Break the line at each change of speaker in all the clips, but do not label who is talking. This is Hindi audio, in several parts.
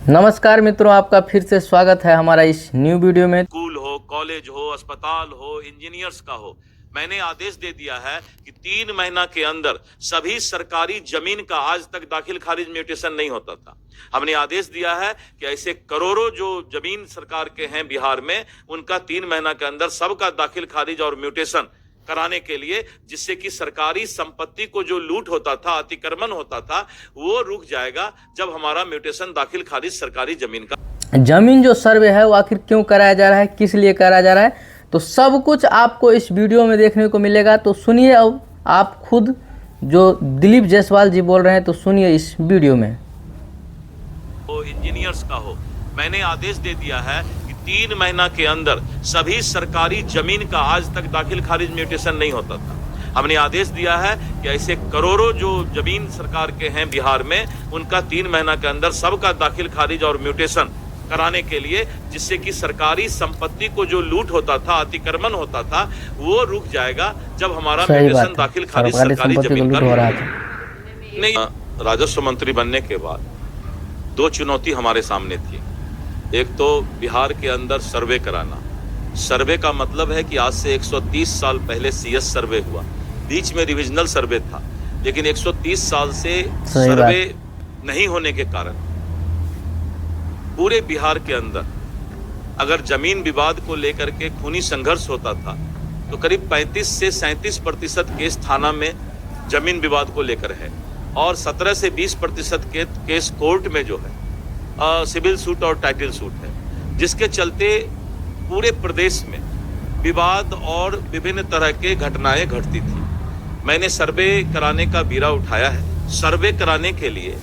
नमस्कार मित्रों, आपका फिर से स्वागत है हमारा इस न्यू वीडियो में।
स्कूल हो, कॉलेज हो, अस्पताल हो, इंजीनियर्स का हो, मैंने आदेश दे दिया है कि 3 महीना के अंदर सभी सरकारी जमीन का आज तक दाखिल खारिज म्यूटेशन नहीं होता था। हमने आदेश दिया है कि ऐसे करोड़ों जो जमीन सरकार के हैं बिहार में, उनका 3 महीना के अंदर सबका दाखिल खारिज और म्यूटेशन कराने के लिए, जिससे कि सरकारी संपत्ति को जो लूट होता था, अतिक्रमण होता था, वो रुक जाएगा जब हमारा म्यूटेशन दाखिल खारिज सरकारी जमीन का।
जमीन जो सर्वे है वो आखिर क्यों कराया जा रहा है, किस लिए कराया जा रहा है, तो सब कुछ आपको इस वीडियो में देखने को मिलेगा। तो सुनिए, अब आप खुद जो दिलीप जायसवाल जी बोल रहे हैं, तो सुनिए इस वीडियो में।
वो इंजीनियर्स का हो, मैंने आदेश दे दिया है कि 3 महीना के अंदर सभी सरकारी जमीन का आज तक दाखिल खारिज म्यूटेशन नहीं होता था। हमने आदेश दिया है कि ऐसे करोड़ों जो जमीन सरकार के हैं बिहार में, उनका 3 महीना के अंदर सबका दाखिल खारिज और म्यूटेशन कराने के लिए, जिससे कि सरकारी संपत्ति को जो लूट होता था, अतिक्रमण होता था, वो रुक जाएगा जब हमारा म्यूटेशन दाखिल खारिज सरकारी जमीन का नहीं। राजस्व मंत्री बनने के बाद 2 चुनौती हमारे सामने थी। एक तो बिहार के अंदर सर्वे कराना। सर्वे का मतलब है कि आज से 130 साल पहले सीएस सर्वे हुआ, बीच में रिविजनल सर्वे था, लेकिन 130 साल से सर्वे नहीं होने के कारण पूरे बिहार के अंदर अगर जमीन विवाद को लेकर के खूनी संघर्ष होता था, तो करीब 35 से 37% केस थाना में जमीन विवाद को लेकर है, और 17 से 20% के केस कोर्ट में जो है सिविल सूट और टाइटल सूट है, जिसके चलते पूरे प्रदेश में विवाद और विभिन्न तरह के घटनाएं घटती थी। मैंने सर्वे कराने का बीड़ा उठाया है। सर्वे कराने के लिए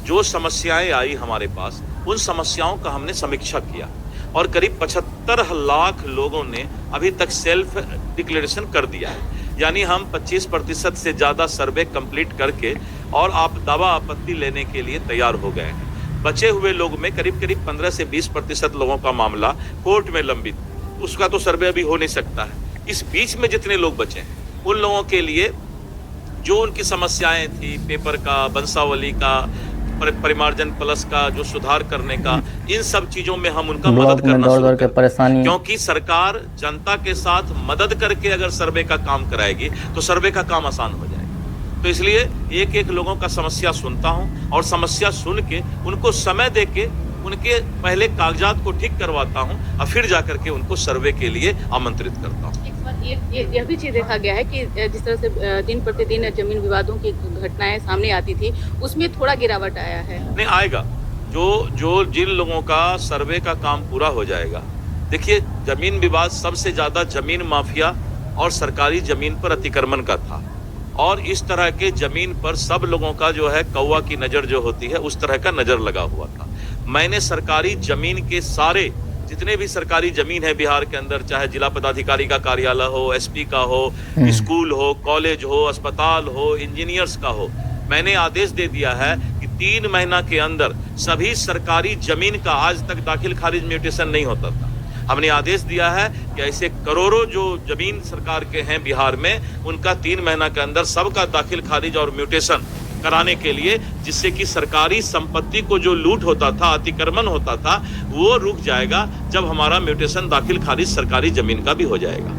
जो समस्याएं आई हमारे पास, उन समस्याओं का हमने समीक्षा किया, और करीब 75 लाख लोगों ने अभी तक सेल्फ डिक्लेरेशन कर दिया है। यानी हम 25% से ज़्यादा सर्वे कंप्लीट करके और आप दावा आपत्ति लेने के लिए तैयार हो गए हैं। बचे हुए लोग में करीब 15 से 20% लोगों का मामला कोर्ट में लंबित, उसका तो सर्वे अभी हो नहीं सकता है। इस बीच में जितने लोग बचे हैं, उन लोगों के लिए जो उनकी समस्याएं थी, पेपर का, वंशावली का, परिमार्जन प्लस का जो सुधार करने का, इन सब चीजों में हम उनका मदद करना शुरू करें, क्योंकि सरकार जनता के साथ मदद करके अगर सर्वे का काम कराएगी तो सर्वे का काम आसान हो जाएगा। तो इसलिए एक एक लोगों का समस्या सुनता हूं, और समस्या सुन के उनको समय दे के उनके पहले कागजात को ठीक करवाता हूं, और फिर जाकर के उनको सर्वे के लिए आमंत्रित करता हूं।
यह भी चीज देखा गया है कि जिस तरह से दिन प्रतिदिन जमीन विवादों की घटनाएं सामने आती थी, उसमें थोड़ा गिरावट आया है।
नहीं आएगा, जो जिन लोगों का सर्वे का काम पूरा हो जाएगा। देखिए, जमीन विवाद सबसे ज्यादा जमीन माफिया और सरकारी जमीन पर अतिक्रमण का था, और इस तरह के जमीन पर सब लोगों का जो है कौवा की नजर जो होती है, उस तरह का नजर लगा हुआ था। मैंने सरकारी जमीन के सारे जितने भी सरकारी जमीन है बिहार के अंदर, चाहे जिला पदाधिकारी का कार्यालय हो, एसपी का हो, स्कूल हो, कॉलेज हो, अस्पताल हो, इंजीनियर्स का हो, मैंने आदेश दे दिया है कि 3 महीना के अंदर सभी सरकारी जमीन का आज तक दाखिल खारिज म्यूटेशन नहीं होता था। हमने आदेश दिया है कि ऐसे करोड़ों जो जमीन सरकार के हैं बिहार में, उनका 3 महीना के अंदर सबका दाखिल खारिज और म्यूटेशन कराने के लिए, जिससे कि सरकारी संपत्ति को जो लूट होता था, अतिक्रमण होता था, वो रुक जाएगा जब हमारा म्यूटेशन दाखिल खारिज सरकारी जमीन का भी हो जाएगा।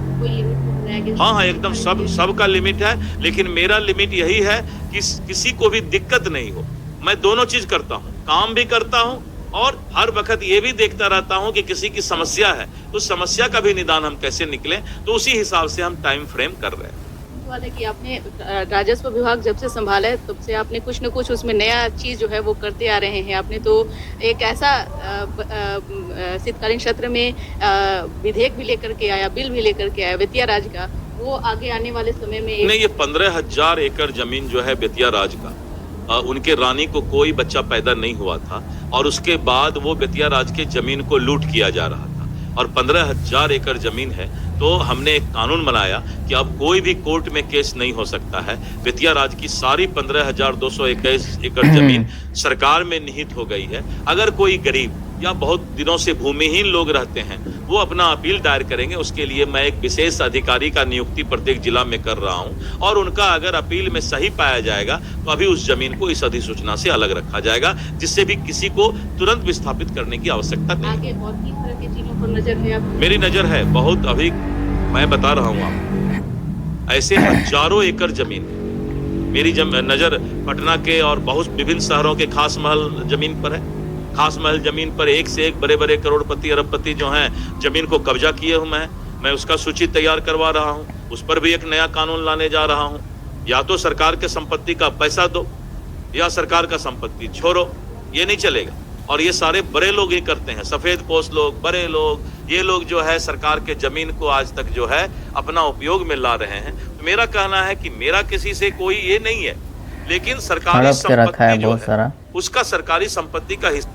हाँ, एकदम सब का लिमिट है, लेकिन मेरा लिमिट यही है कि किसी को भी दिक्कत नहीं हो। मैं दोनों चीज करता हूँ, काम भी करता हूँ, और हर वक्त ये भी देखता रहता हूँ कि किसी की समस्या है, उस समस्या का भी निदान हम कैसे निकलें, तो उसी हिसाब से हम टाइम फ्रेम कर रहे हैं।
वाले कि आपने राजस्व विभाग जब से संभाला है, तब से आपने कुछ न कुछ उसमें नया चीज जो है वो करते आ रहे हैं। आपने तो एक ऐसा शीतकालीन सत्र में विधेयक भी लेकर के आया, बिल भी लेकर के आया बेतिया राज का, वो आगे आने वाले समय में
नहीं, ये 15,000 एकड़ जमीन जो है बेतिया राज का, उनके रानी को कोई बच्चा पैदा नहीं हुआ था, और उसके बाद वो बेतिया राज के जमीन को लूट किया जा रहा था, और 15,000 एकड़ जमीन है। तो हमने एक कानून बनाया कि अब कोई भी कोर्ट में केस नहीं हो सकता है। बेतिया राज की सारी 15,221 एकड़ जमीन सरकार में निहित हो गई है। अगर कोई गरीब या बहुत दिनों से भूमिहीन लोग रहते हैं, वो अपना अपील दायर करेंगे। उसके लिए मैं एक विशेष अधिकारी का नियुक्ति प्रत्येक जिला में कर रहा हूं और उनका अगर अपील में सही पाया जाएगा तो अभी उस जमीन को इस अधिसूचना से अलग रखा जाएगा, जिससे भी किसी को तुरंत विस्थापित करने की आवश्यकता नहीं।
आगे और किस तरह की चीजों पर नजर है आप?
मेरी नजर है बहुत, अभी मैं बता रहा हूं आपको, ऐसे हजारों एकड़ जमीन मेरी नजर पटना के और बहुत विभिन्न शहरों के खास महल जमीन पर है। खास महल जमीन पर एक से एक बड़े बड़े करोड़पति अरबपति जो हैं जमीन को कब्जा किए हुए हैं। मैं उसका सूची तैयार करवा रहा हूं, उस पर भी एक नया कानून लाने जा रहा हूं। या तो सरकार के संपत्ति का पैसा दो या सरकार का संपत्ति छोड़ो, ये नहीं चलेगा। और ये सारे बड़े लोग ही करते हैं, सफेद पोश लोग, बड़े लोग, ये लोग जो है सरकार के जमीन को आज तक जो है अपना उपयोग में ला रहे हैं। तो मेरा कहना है कि मेरा किसी से कोई ये नहीं है, लेकिन सरकारी संपत्ति जो है उसका सरकारी संपत्ति का हिस्सा।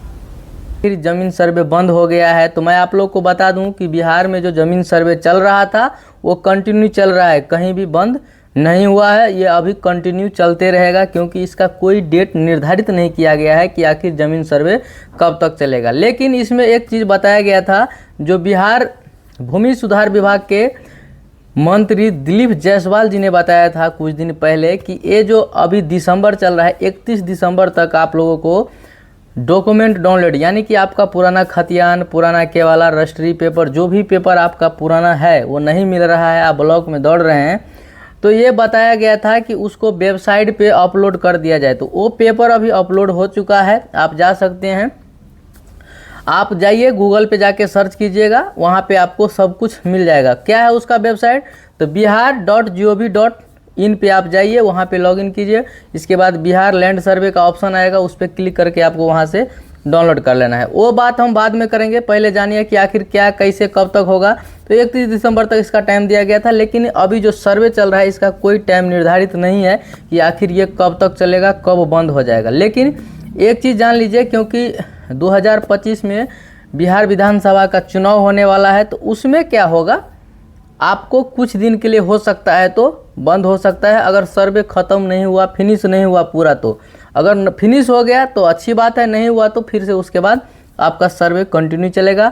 फिर जमीन सर्वे बंद हो गया है। तो मैं आप लोग को बता दूं कि बिहार में जो जमीन सर्वे चल रहा था वो कंटिन्यू चल रहा है, कहीं भी बंद नहीं हुआ है। ये अभी कंटिन्यू चलते रहेगा, क्योंकि इसका कोई डेट निर्धारित नहीं किया गया है कि आखिर जमीन सर्वे कब तक चलेगा। लेकिन इसमें एक चीज़ बताया गया था, जो बिहार भूमि सुधार विभाग के मंत्री दिलीप जायसवाल जी ने बताया था कुछ दिन पहले कि ये जो अभी दिसंबर चल रहा है, 31 दिसंबर तक आप लोगों को डॉक्यूमेंट डाउनलोड, यानी कि आपका पुराना खतियान, पुराना केवाला, रजिस्ट्री पेपर, जो भी पेपर आपका पुराना है वो नहीं मिल रहा है, आप ब्लॉक में दौड़ रहे हैं, तो ये बताया गया था कि उसको वेबसाइट पे अपलोड कर दिया जाए। तो वो पेपर अभी अपलोड हो चुका है, आप जा सकते हैं, आप जाइए गूगल पे जाके सर्च कीजिएगा, वहाँ पे आपको सब कुछ मिल जाएगा। क्या है उसका वेबसाइट? तो bihar.gov.in पे आप जाइए, वहाँ पे लॉगिन कीजिए। इसके बाद बिहार लैंड सर्वे का ऑप्शन आएगा, उस पर क्लिक करके आपको वहाँ से डाउनलोड कर लेना है। वो बात हम बाद में करेंगे, पहले जानिए कि आखिर क्या, कैसे, कब तक होगा। तो 31 दिसंबर तक इसका टाइम दिया गया था, लेकिन अभी जो सर्वे चल रहा है इसका कोई टाइम निर्धारित नहीं है कि आखिर ये कब तक चलेगा, कब बंद हो जाएगा। लेकिन एक चीज़ जान लीजिए, क्योंकि 2025 में बिहार विधानसभा का चुनाव होने वाला है, तो उसमें क्या होगा, आपको कुछ दिन के लिए हो सकता है तो बंद हो सकता है, अगर सर्वे ख़त्म नहीं हुआ, फिनिश नहीं हुआ पूरा। तो अगर फिनिश हो गया तो अच्छी बात है, नहीं हुआ तो फिर से उसके बाद आपका सर्वे कंटिन्यू चलेगा।